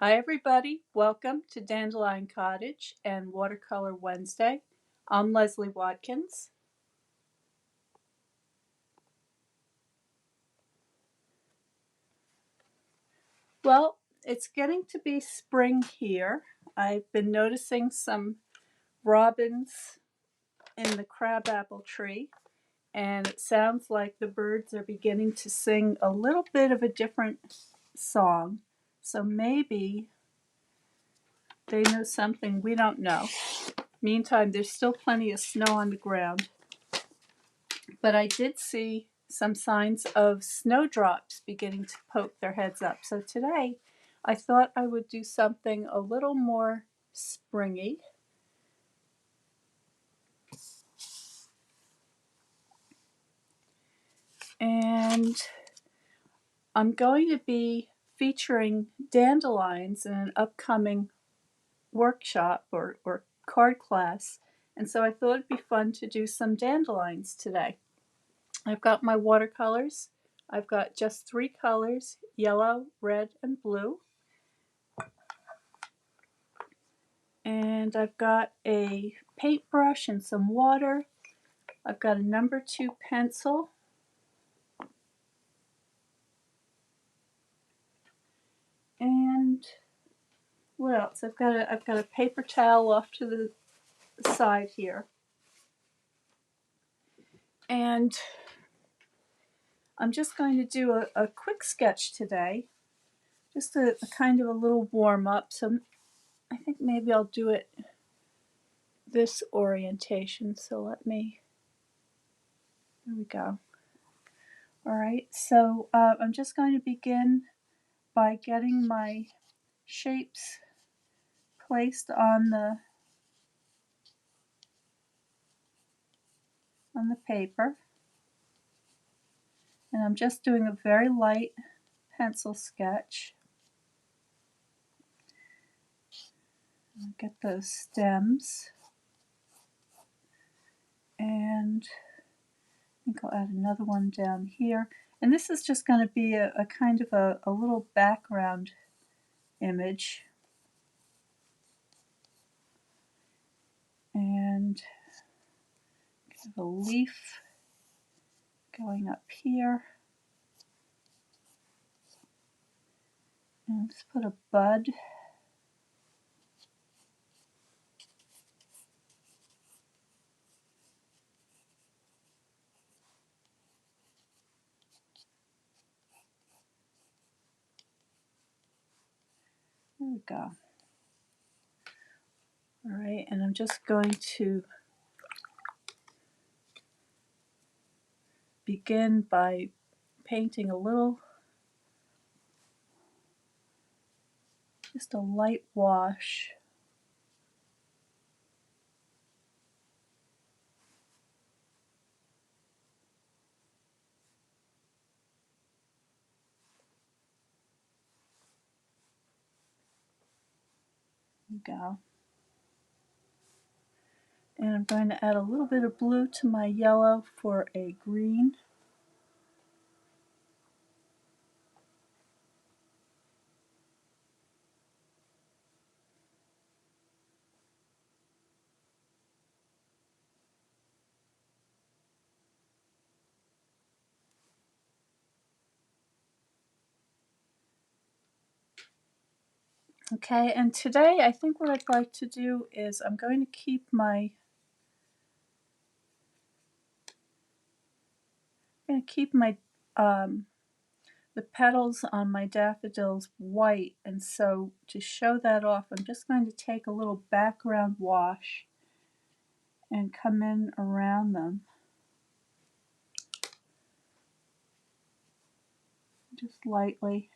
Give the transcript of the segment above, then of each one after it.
Hi everybody, welcome to Dandelion Cottage and Watercolor Wednesday. I'm Leslie Watkins. Well, it's getting to be spring here. I've been noticing some robins in the crabapple tree, and it sounds like the birds are beginning to sing a little bit of a different song. So maybe they know something we don't know. Meantime, there's still plenty of snow on the ground. But I did see some signs of snowdrops beginning to poke their heads up. So today I thought I would do something a little more springy. And I'm going to be featuring dandelions in an upcoming workshop or card class. And so I thought it'd be fun to do some dandelions today. I've got my watercolors. I've got just three colors, yellow, red, and blue. And I've got a paintbrush and some water. I've got a number 2 pencil. And what else? I've got a paper towel off to the side here. And I'm just going to do a quick sketch today. Just a kind of a little warm up. So I think maybe I'll do it this orientation. So there we go. All right, so I'm just going to begin by getting my shapes placed on the paper, and I'm just doing a very light pencil sketch. I'll get those stems, and I think I'll add another one down here, and this is just going to be a kind of a little background image, and a leaf going up here, and let's put a bud. There we go. All right, and I'm just going to begin by painting a little, just a light wash. There we go. And I'm going to add a little bit of blue to my yellow for a green. Okay, and today I think what I'd like to do is I'm going to keep the petals on my daffodils white, and so to show that off I'm just going to take a little background wash and come in around them, just lightly.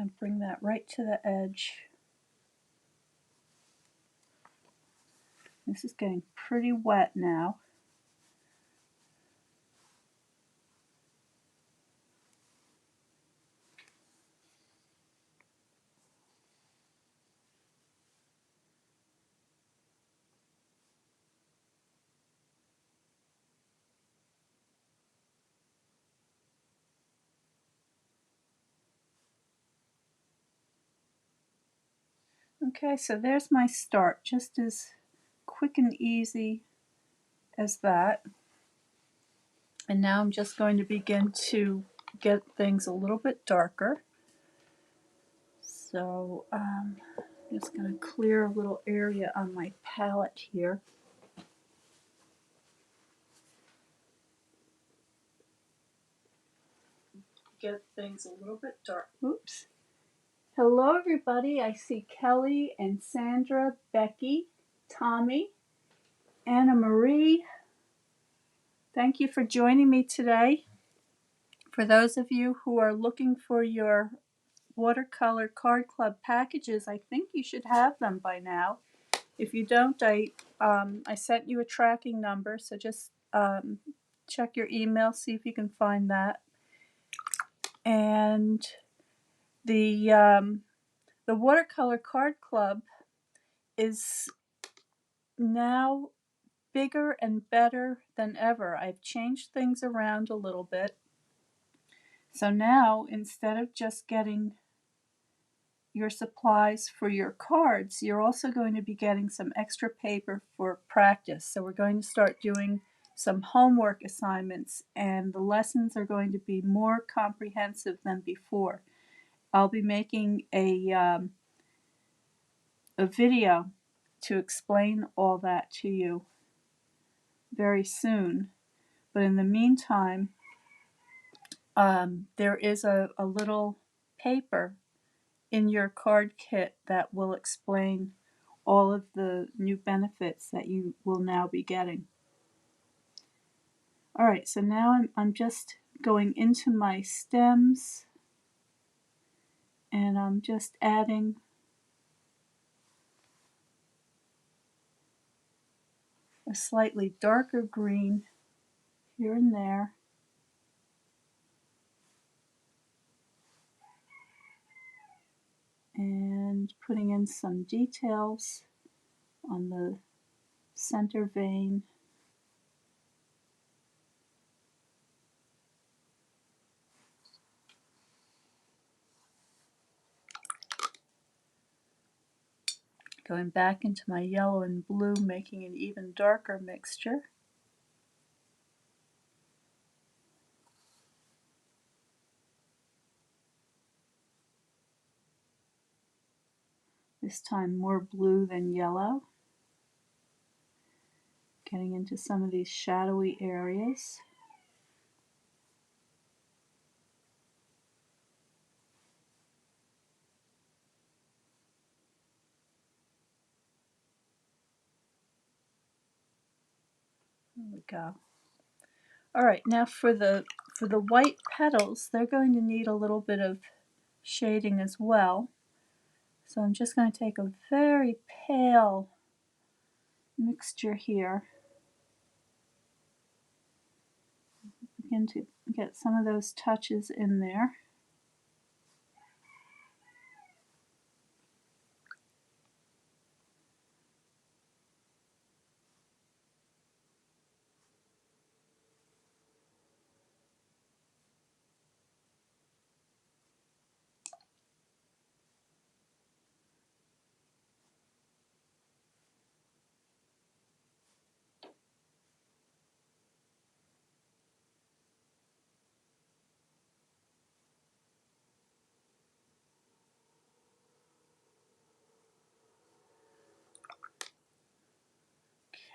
And bring that right to the edge. This is getting pretty wet now. Okay, so there's my start, just as quick and easy as that. And now I'm just going to begin to get things a little bit darker. So I'm just going to clear a little area on my palette here. Get things a little bit dark. Oops. Hello everybody, I see Kelly and Sandra, Becky, Tommy, Anna Marie. Thank you for joining me today. For those of you who are looking for your Watercolor Card Club packages, I think you should have them by now. If you don't, I sent you a tracking number, so just check your email, see if you can find that. And the Watercolor Card Club is now bigger and better than ever. I've changed things around a little bit. So now, instead of just getting your supplies for your cards, you're also going to be getting some extra paper for practice. So we're going to start doing some homework assignments, and the lessons are going to be more comprehensive than before. I'll be making a video to explain all that to you very soon. But in the meantime, there is a little paper in your card kit that will explain all of the new benefits that you will now be getting. All right, so now I'm just going into my stems, and I'm just adding a slightly darker green here and there. And putting in some details on the center vein. Going back into my yellow and blue, making an even darker mixture. This time more blue than yellow. Getting into some of these shadowy areas. There we go. All right, now for the white petals, they're going to need a little bit of shading as well. So I'm just going to take a very pale mixture here. Begin to get some of those touches in there.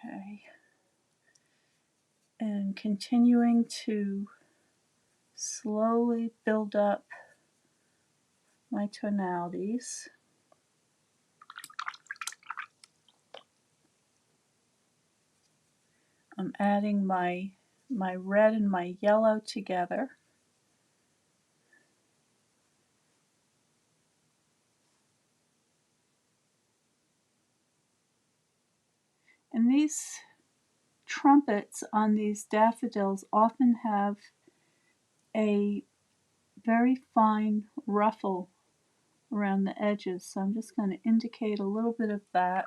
Okay. And continuing to slowly build up my tonalities. I'm adding my red and my yellow together. And these trumpets on these daffodils often have a very fine ruffle around the edges, so I'm just going to indicate a little bit of that.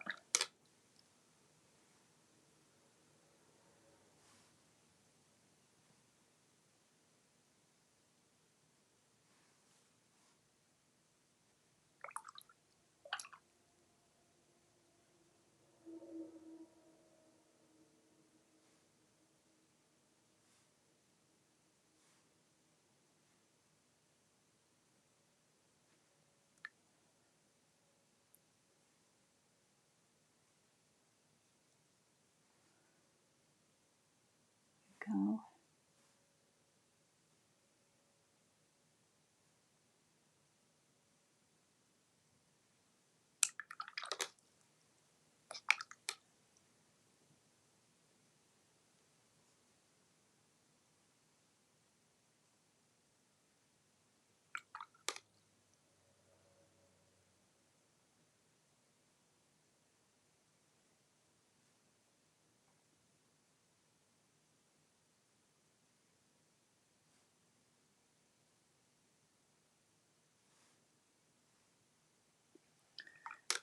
Go.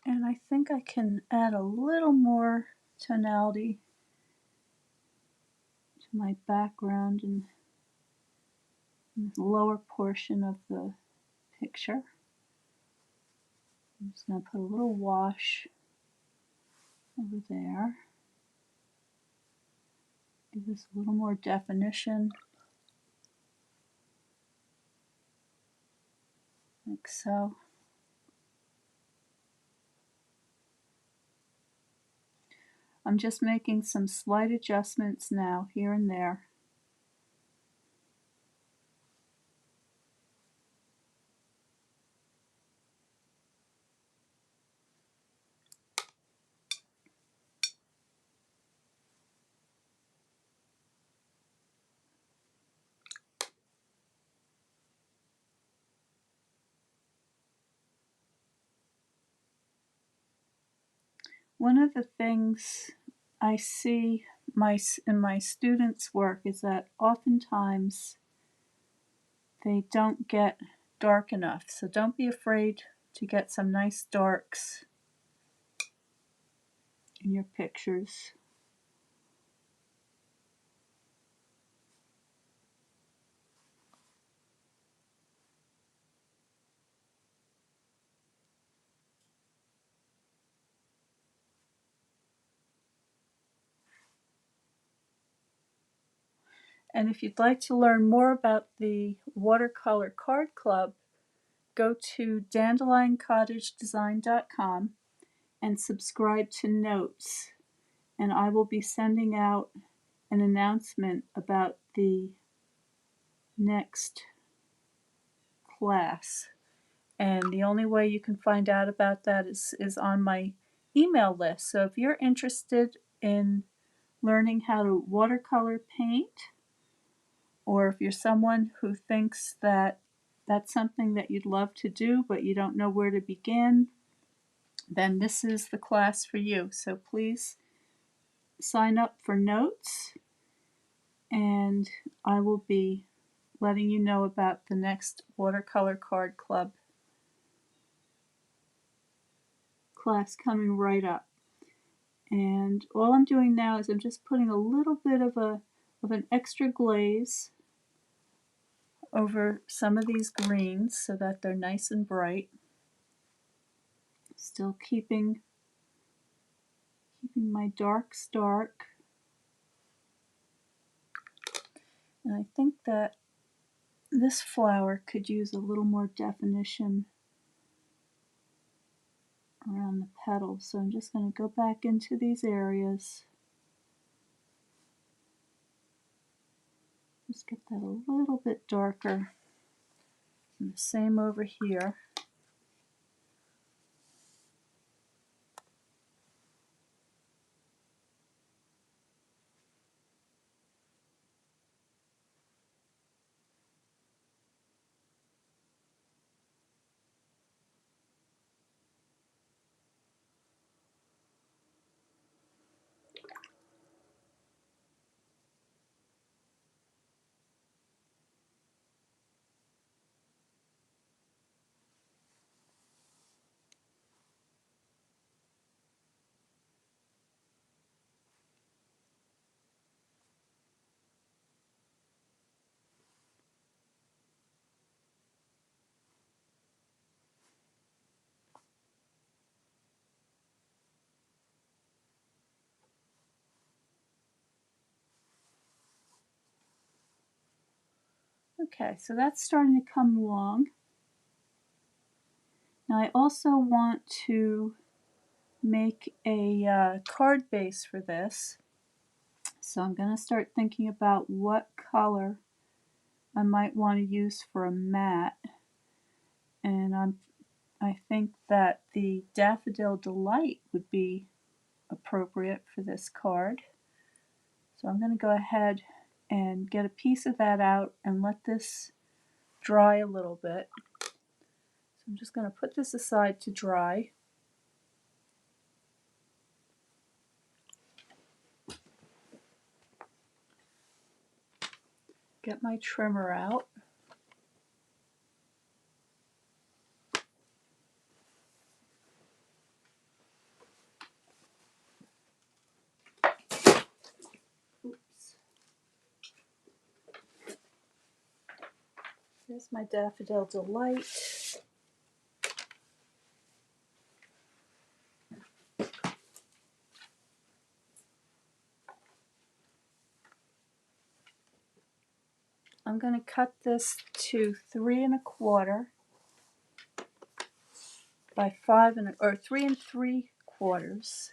And I think I can add a little more tonality to my background in the lower portion of the picture. I'm just going to put a little wash over there. Give this a little more definition, like so. I'm just making some slight adjustments now, here and there. One of the things I see in my students' work is that oftentimes they don't get dark enough. So don't be afraid to get some nice darks in your pictures. And if you'd like to learn more about the Watercolor Card Club, go to dandelioncottagedesign.com and subscribe to Notes. And I will be sending out an announcement about the next class. And the only way you can find out about that is on my email list. So if you're interested in learning how to watercolor paint, or if you're someone who thinks that that's something that you'd love to do but you don't know where to begin, then this is the class for you. So please sign up for Notes, and I will be letting you know about the next Watercolor Card Club class coming right up. And all I'm doing now is I'm just putting a little bit of an extra glaze over some of these greens so that they're nice and bright. Still keeping my darks dark. And I think that this flower could use a little more definition around the petals. So I'm just going to go back into these areas. Just get that a little bit darker. And the same over here. Okay, so that's starting to come along. Now I also want to make a card base for this. So I'm going to start thinking about what color I might want to use for a mat. And I think that the Daffodil Delight would be appropriate for this card. So I'm going to go ahead and get a piece of that out and let this dry a little bit. So I'm just going to put this aside to dry. Get my trimmer out. Oops. There's my Daffodil Delight. I'm going to cut this to 3 1/4 by 3 3/4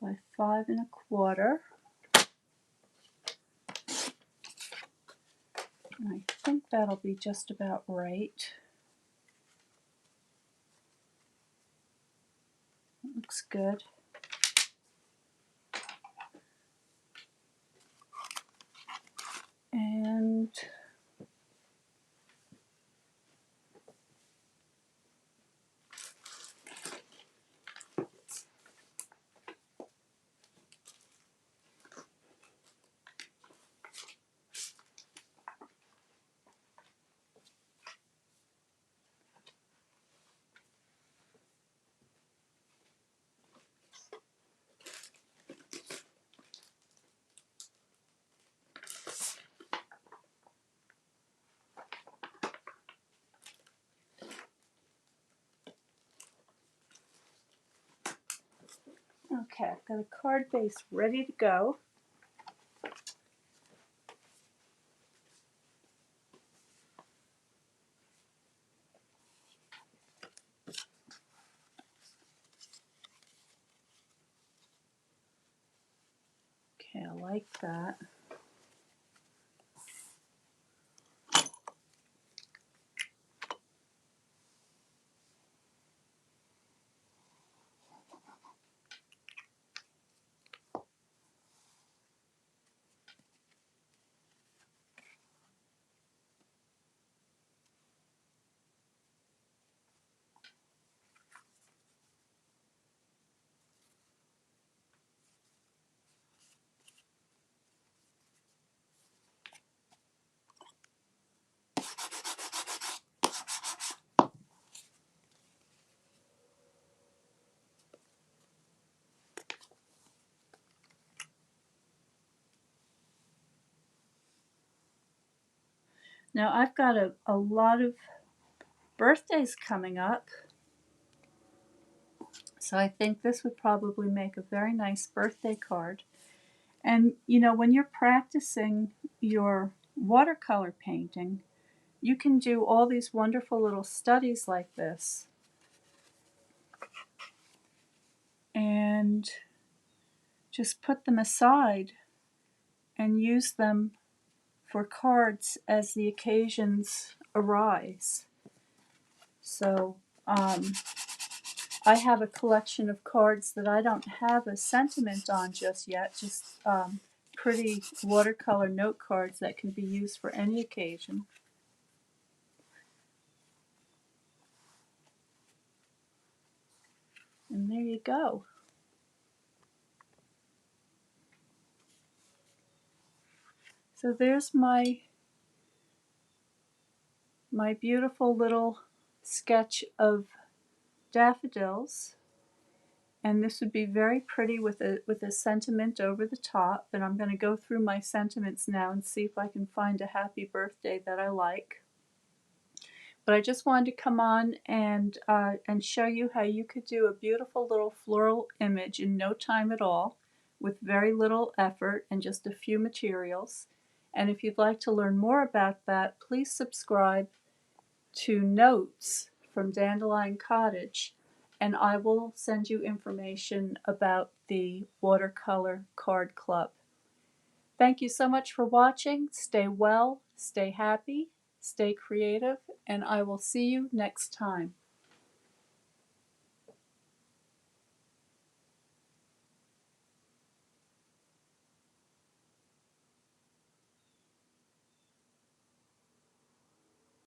by 5 1/4. And I think that'll be just about right. That looks good. And okay, I've got a card base ready to go. Okay, I like that. Now I've got a lot of birthdays coming up, so I think this would probably make a very nice birthday card. And you know, when you're practicing your watercolor painting, you can do all these wonderful little studies like this and just put them aside and use them for cards as the occasions arise. So I have a collection of cards that I don't have a sentiment on just yet, just pretty watercolor note cards that can be used for any occasion. And there you go. So there's my beautiful little sketch of daffodils. And this would be very pretty with a sentiment over the top. And I'm going to go through my sentiments now and see if I can find a happy birthday that I like. But I just wanted to come on and show you how you could do a beautiful little floral image in no time at all with very little effort and just a few materials. And if you'd like to learn more about that, please subscribe to Notes from Dandelion Cottage, and I will send you information about the Watercolor Card Club. Thank you so much for watching. Stay well, stay happy, stay creative, and I will see you next time.